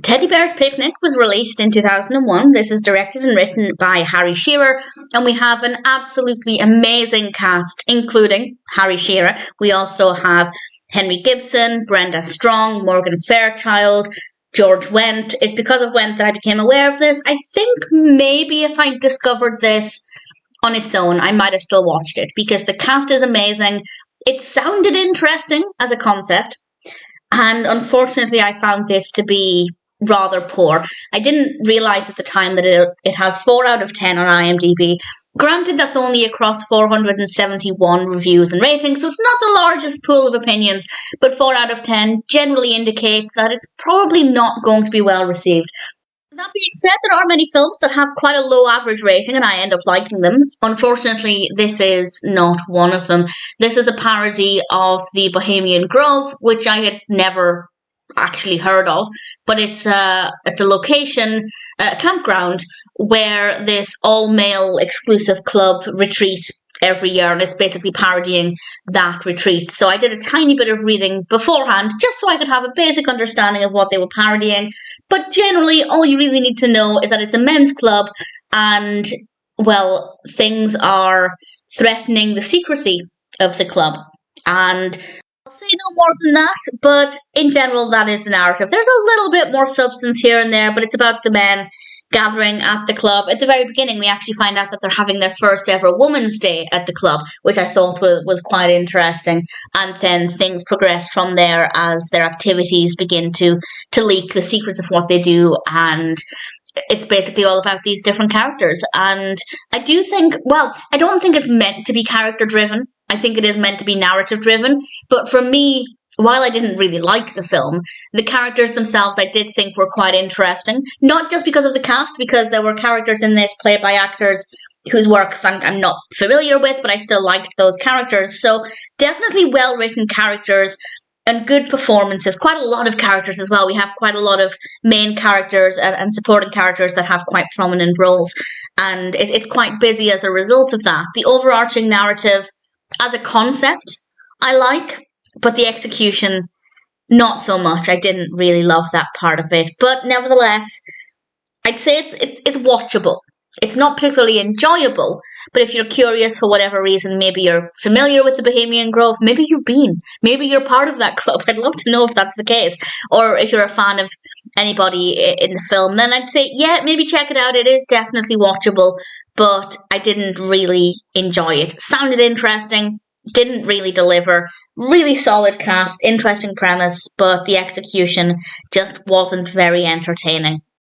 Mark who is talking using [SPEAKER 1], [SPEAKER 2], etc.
[SPEAKER 1] Teddy Bear's Picnic was released in 2001. This is directed and written by Harry Shearer, and we have an absolutely amazing cast, including Harry Shearer. We also have Henry Gibson, Brenda Strong, Morgan Fairchild, George Wendt. It's because of Wendt that I became aware of this. I think maybe if I discovered this on its own, I might have still watched it, because the cast is amazing. It sounded interesting as a concept, and unfortunately I found this to be rather poor. I didn't realise at the time that it has 4 out of 10 on IMDb. Granted, that's only across 471 reviews and ratings, so it's not the largest pool of opinions, but 4 out of 10 generally indicates that it's probably not going to be well received. That being said, there are many films that have quite a low average rating and I end up liking them. Unfortunately, this is not one of them. This is a parody of the Bohemian Grove, which I had never actually heard of, but it's a location, a campground, where this all-male exclusive club retreat every year, and it's basically parodying that retreat. So I did a tiny bit of reading beforehand, just so I could have a basic understanding of what they were parodying, but generally all you really need to know is that it's a men's club, and, well, things are threatening the secrecy of the club, and I'll say no more than that, but in general, that is the narrative. There's a little bit more substance here and there, but it's about the men gathering at the club. At the very beginning, we actually find out that they're having their first ever Women's Day at the club, which I thought was quite interesting. And then things progress from there as their activities begin to leak the secrets of what they do, and it's basically all about these different characters. And I do think, well, I don't think it's meant to be character driven. I think it is meant to be narrative driven. But for me, while I didn't really like the film, the characters themselves I did think were quite interesting. Not just because of the cast, because there were characters in this played by actors whose works I'm not familiar with, but I still liked those characters. So definitely well-written characters and good performances. Quite a lot of characters as well. We have quite a lot of main characters and supporting characters that have quite prominent roles. And it's quite busy as a result of that. The overarching narrative as a concept, I like, but the execution, not so much. I didn't really love that part of it. But nevertheless, I'd say it's watchable. It's not particularly enjoyable, but if you're curious for whatever reason, maybe you're familiar with the Bohemian Grove, maybe you've been, maybe you're part of that club. I'd love to know if that's the case. Or if you're a fan of anybody in the film, then I'd say, yeah, maybe check it out. It is definitely watchable, but I didn't really enjoy it. Sounded interesting, didn't really deliver. Really solid cast, interesting premise, but the execution just wasn't very entertaining.